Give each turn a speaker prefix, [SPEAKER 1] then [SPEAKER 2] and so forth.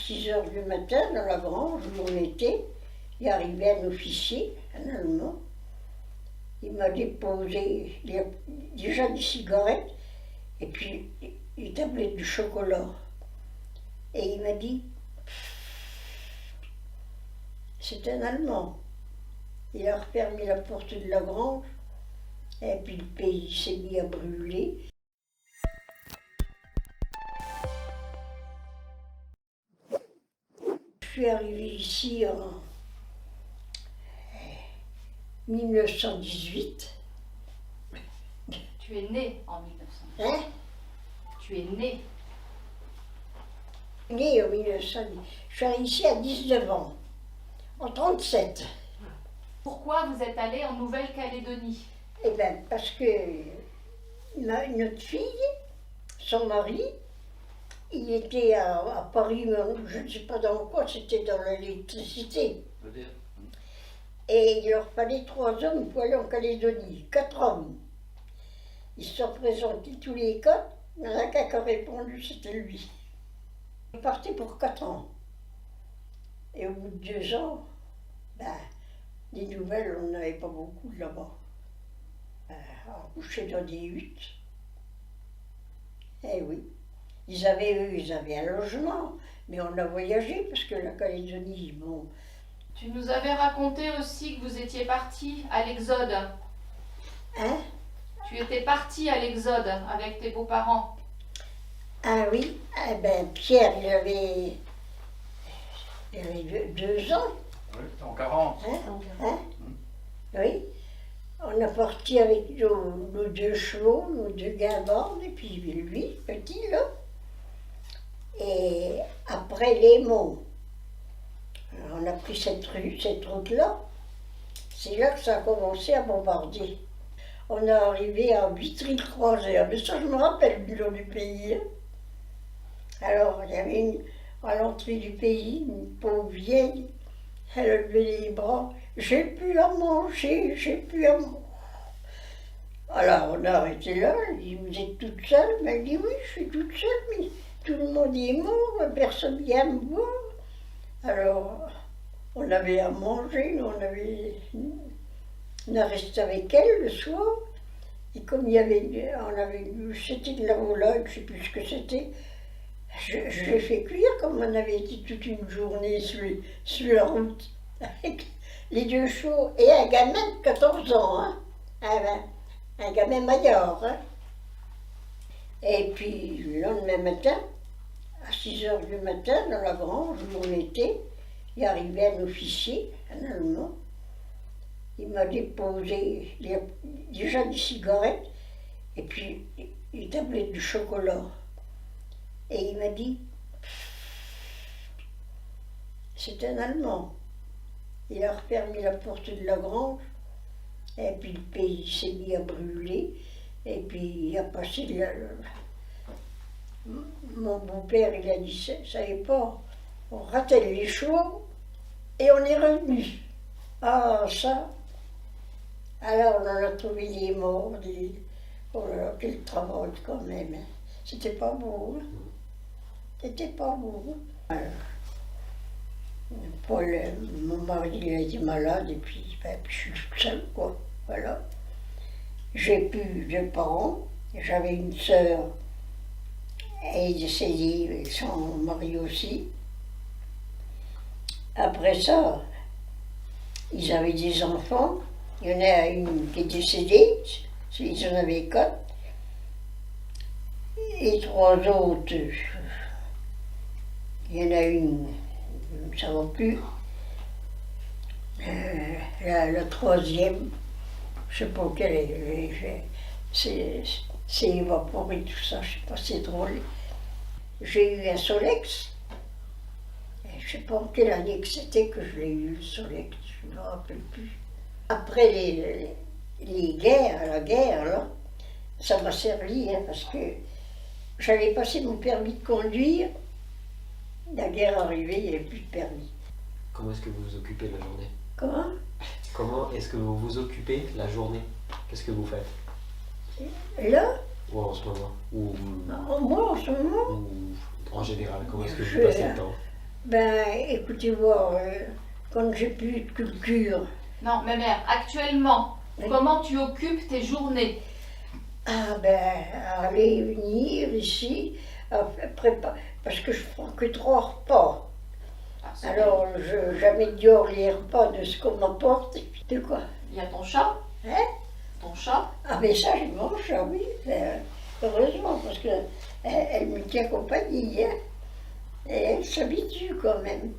[SPEAKER 1] 6 heures du matin, dans la grange où on était, il arrivait un officier, un Allemand. Il m'a déposé déjà des cigarettes et puis des tablettes de chocolat. Et il m'a dit, c'est un Allemand. Il a refermé la porte de la grange et puis le pays s'est mis à brûler. Je suis arrivée ici en 1918.
[SPEAKER 2] Tu es né en 1918.
[SPEAKER 1] Hein?
[SPEAKER 2] Tu es né.
[SPEAKER 1] Née en 1910. Je suis arrivée ici à 19 ans, en 1937.
[SPEAKER 2] Pourquoi vous êtes allé en Nouvelle-Calédonie?
[SPEAKER 1] Eh bien, parce que notre fille, son mari, il était à Paris, mais je ne sais pas dans quoi, c'était dans l'électricité. Et il leur fallait 3 hommes pour aller en Calédonie, 4 hommes. Ils se sont présentés tous les 4, il n'y en a qu'un qui a répondu, c'était lui. Il partait pour 4 ans. Et au bout de 2 ans, ben, des nouvelles, on n'avait pas beaucoup là-bas. On couchait dans des huttes. Eh oui. Ils avaient un logement, mais on a voyagé parce que la Calédonie, bon.
[SPEAKER 2] Tu nous avais raconté aussi que vous étiez parti à l'Exode.
[SPEAKER 1] Hein?
[SPEAKER 2] Tu étais parti à l'Exode avec tes beaux-parents.
[SPEAKER 1] Ah oui, eh ben Pierre, il avait 2 ans.
[SPEAKER 3] Oui, en 40.
[SPEAKER 1] Hein? Oui. On a parti avec nos 2 chevaux, nos 2 guimbardes, et puis lui, petit là. Et après les monts, on a pris cette route-là. C'est là que ça a commencé à bombarder. On est arrivé à Vitry-le-Croisière, mais ça je me rappelle du nom du pays. Hein. Alors il y avait à l'entrée du pays une pauvre vieille, elle levait les bras, j'ai plus à manger, j'ai plus à manger. Alors on a arrêté là, elle dit, vous êtes toute seule? Elle dit, oui, je suis toute seule, mais tout le monde est mort, personne ne vient me voir. Alors on avait à manger, on a resté avec elle le soir. Et comme c'était de la volaille, je ne sais plus ce que c'était, je l'ai fait cuire comme on avait été toute une journée sur la route, avec les 2 chevaux et un gamin de 14 ans, hein, un gamin major. Hein. Et puis le lendemain matin, à 6 heures du matin, dans la grange où on était, il arrivait un officier, un Allemand. Il m'a déposé déjà des cigarettes et puis des tablettes de chocolat. Et il m'a dit, c'est un Allemand. Il a refermé la porte de la grange et puis le pays s'est mis à brûler et puis il a passé mon beau-père, il a dit, ça savez pas, on rattelle les chevaux et on est revenu. Ah, ça. Alors on en a trouvé des morts, oh là là, quel travail quand même. C'était pas beau. Hein. C'était pas beau. Alors, Paul, mon mari, il a été malade et puis je suis toute seule, quoi. Voilà. J'ai plus de parents. J'avais une sœur, elle est décédée, et son mari aussi. Après ça, ils avaient des enfants. Il y en a une qui est décédée, ils en avaient 4. Et 3 autres, il y en a une, ça ne va plus. La 3e, je ne sais pas quelle est, c'est évaporé tout ça, je ne sais pas, c'est drôle. J'ai eu un Solex, je ne sais pas en quelle année que c'était que je l'ai eu, le Solex, je ne me rappelle plus. Après les guerres, la guerre, là, ça m'a servi, hein, parce que j'allais passer mon permis de conduire, la guerre arrivée, il n'y avait plus de permis.
[SPEAKER 4] Comment est-ce que vous vous occupez de la journée?
[SPEAKER 1] Comment?
[SPEAKER 4] Comment est-ce que vous vous occupez la journée? Qu'est-ce que vous faites?
[SPEAKER 1] Là?
[SPEAKER 4] Ou en ce moment? Ou
[SPEAKER 1] Moi, en ce moment,
[SPEAKER 4] en général, comment est-ce que vous passez le temps?
[SPEAKER 1] Ben, écoutez voir, quand j'ai plus de culture,
[SPEAKER 2] Non, mais mère, actuellement,
[SPEAKER 1] Oui.
[SPEAKER 2] comment tu occupes tes journées?
[SPEAKER 1] ah ben, aller venir ici, parce que je prends que 3 repas.
[SPEAKER 2] Parce que
[SPEAKER 1] Alors, j'améliore les repas de ce qu'on m'apporte. Et puis de quoi?
[SPEAKER 2] il y a ton chat.
[SPEAKER 1] Hein?
[SPEAKER 2] Ton chat.
[SPEAKER 1] Ah, mais ça, je mange, ah oui. Heureusement, parce que elle me tient compagnie. Hein, et elle s'habitue quand même.